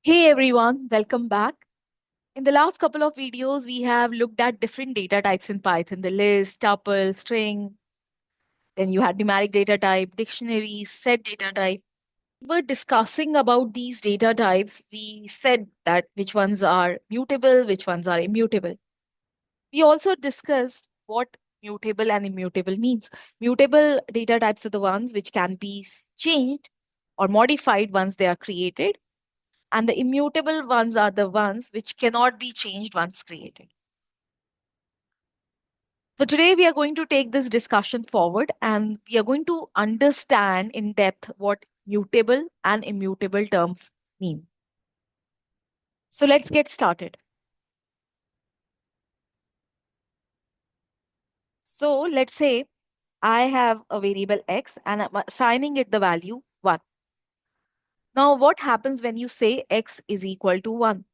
Hey everyone, welcome back. In the last couple of videos, we have looked at different data types in Python, the list, tuple, string, then you had numeric data type, dictionary, set data type. We were discussing about these data types. We said that which ones are mutable, which ones are immutable. We also discussed what mutable and immutable means. Mutable data types are the ones which can be changed or modified once they are created, and the immutable ones are the ones which cannot be changed once created. So today we are going to take this discussion forward and we are going to understand in depth what mutable and immutable terms mean. So let's get started. So let's say I have a variable x and I'm assigning it the value 1. Now what happens when you say x is equal to 1?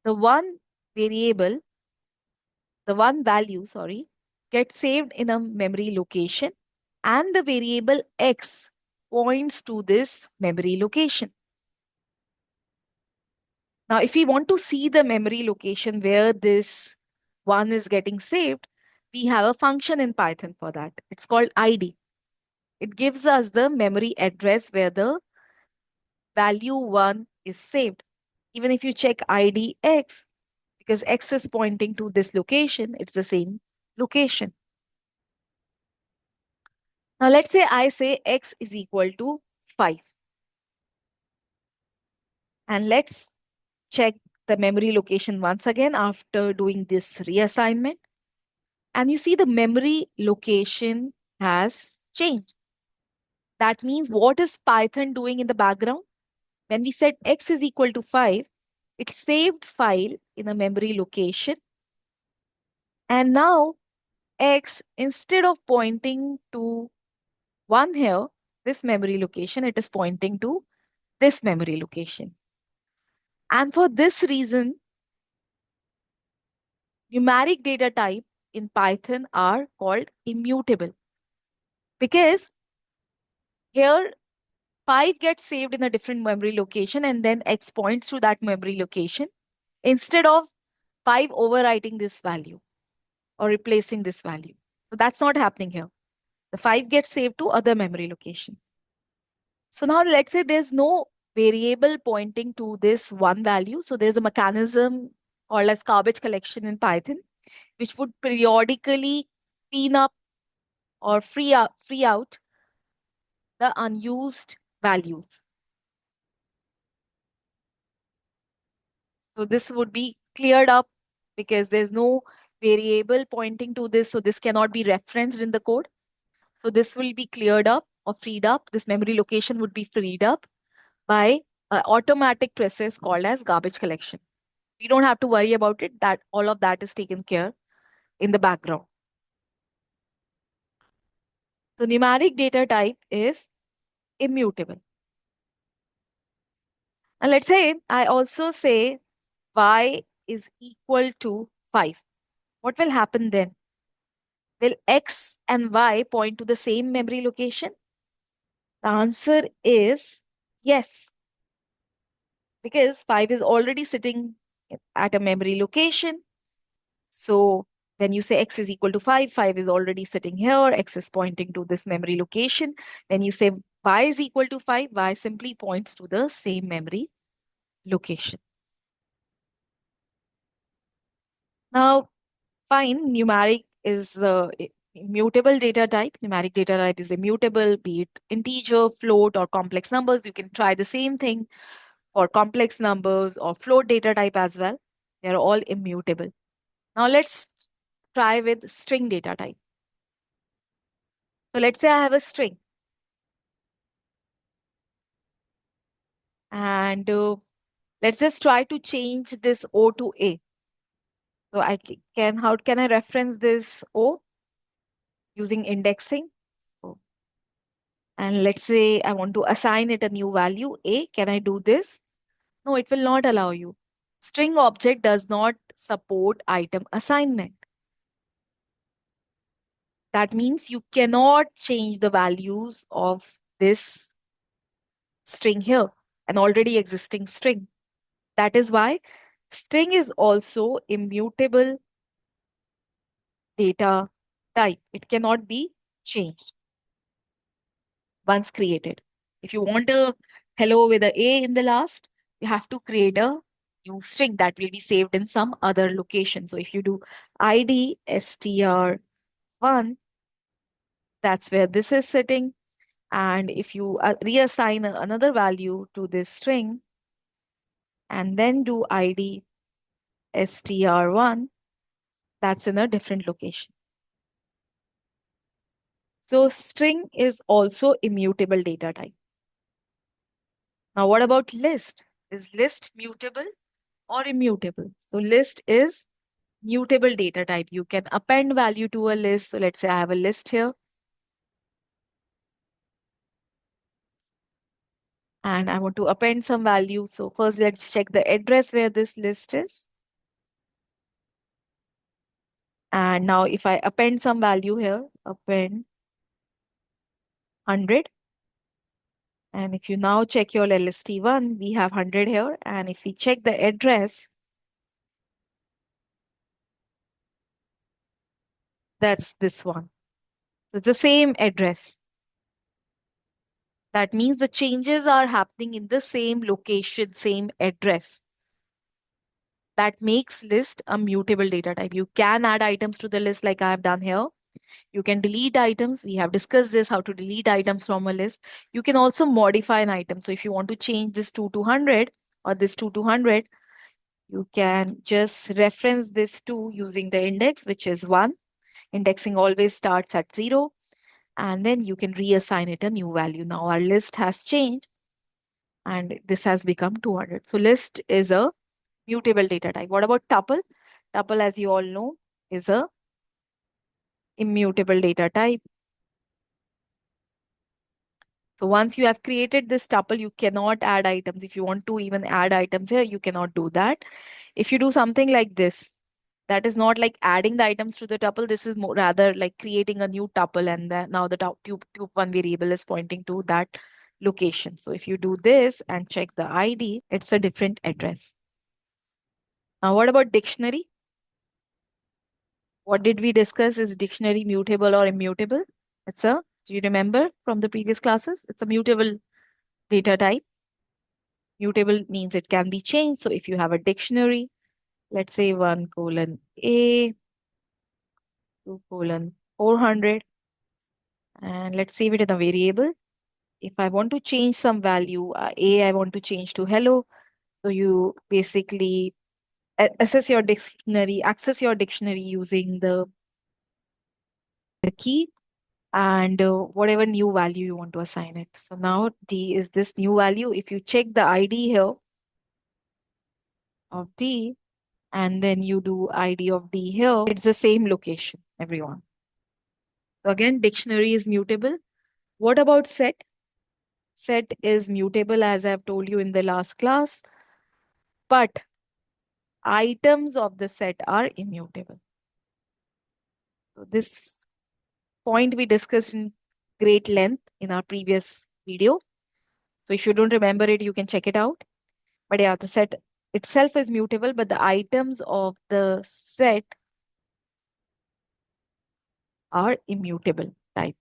The one variable, the one value, sorry, gets saved in a memory location and the variable x points to this memory location. Now, if we want to see the memory location where this one is getting saved, we have a function in Python for that. It's called id. It gives us the memory address where the value 1 is saved. Even if you check id x, because x is pointing to this location, it's the same location. Now, let's say I say x is equal to 5. And let's check the memory location once again after doing this reassignment. And you see the memory location has changed. That means what is Python doing in the background? When we said x is equal to 5, it saved file in a memory location. And now x, instead of pointing to 1 here, this memory location, it is pointing to this memory location. And for this reason, numeric data type in Python are called immutable because here 5 gets saved in a different memory location and then x points to that memory location instead of 5 overwriting this value or replacing this value. So that's not happening here. The 5 gets saved to other memory location. So now let's say there's no variable pointing to this one value. So there's a mechanism called as garbage collection in Python, which would periodically clean up or free out the unused values. So this would be cleared up because there's no variable pointing to this. So this cannot be referenced in the code. So this will be cleared up or freed up. This memory location would be freed up by an automatic process called as garbage collection. We don't have to worry about it, that all of that is taken care in the background. So numeric data type is immutable. And let's say I also say y is equal to 5. What will happen then? Will x and y point to the same memory location? The answer is yes, because 5 is already sitting at a memory location. So when you say x is equal to 5, 5 is already sitting here, x is pointing to this memory location. When you say y is equal to 5, y simply points to the same memory location. Now, fine, numeric is the immutable data type. Numeric data type is immutable, be it integer, float, or complex numbers. You can try the same thing for complex numbers or float data type as well. They're all immutable. Now let's try with string data type. So let's say I have a string and let's just try to change this O to A. So how can I reference this O using indexing? So, and let's say I want to assign it a new value A. Can I do this? No, it will not allow you. String object does not support item assignment. That means you cannot change the values of this string here, an already existing string. That is why string is also immutable data type. It cannot be changed once created. If you want a hello with a in the last, you have to create a new string that will be saved in some other location. So if you do id str1, that's where this is sitting. And if you reassign another value to this string and then do id str1, that's in a different location. So string is also immutable data type. Now, what about list? Is list mutable or immutable? So list is mutable data type. You can append value to a list. So let's say I have a list here and I want to append some value. So first let's check the address where this list is. And now if I append some value here, append 100. And if you now check your LST1, we have 100 here. And if we check the address, that's this one. So it's the same address. That means the changes are happening in the same location, same address. That makes list a mutable data type. You can add items to the list like I have done here. You can delete items. We have discussed this, how to delete items from a list. You can also modify an item. So if you want to change this to 200 or this to 200, you can just reference this to using the index, which is 1. Indexing always starts at 0. And then you can reassign it a new value. Now our list has changed and this has become 200. So list is a mutable data type. What about tuple? Tuple, as you all know, is a immutable data type. So once you have created this tuple, you cannot add items. If you want to even add items here, you cannot do that. If you do something like this, that is not like adding the items to the tuple. This is more rather like creating a new tuple, and then now the tuple1 variable is pointing to that location. So if you do this and check the ID, it's a different address. Now, what about dictionary? What did we discuss? Is dictionary mutable or immutable? Do you remember from the previous classes? It's a mutable data type. Mutable means it can be changed. So if you have a dictionary, let's say 1:A, 2:400, and let's save it in a variable. If I want to change some value, I want to change to hello. So you basically access your dictionary using the key and whatever new value you want to assign it. So now D is this new value. If you check the ID here of D and then you do ID of D here, it's the same location, everyone. So again, dictionary is mutable. What about set? Set is mutable as I've told you in the last class, but items of the set are immutable. So this point we discussed in great length in our previous video. So if you don't remember it, you can check it out. But yeah, the set itself is mutable, but the items of the set are immutable type.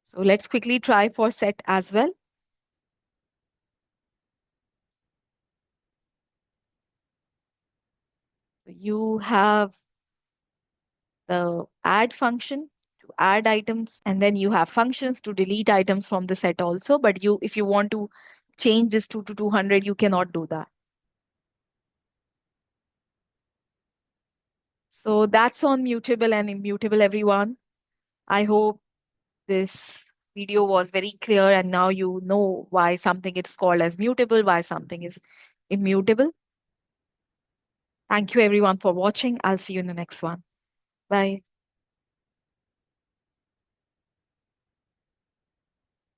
So let's quickly try for set as well. You have the add function to add items, and then you have functions to delete items from the set also. But if you want to change this to 200, you cannot do that. So that's on mutable and immutable, everyone. I hope this video was very clear and now you know why something is called as mutable, why something is immutable. Thank you everyone for watching. I'll see you in the next one. Bye.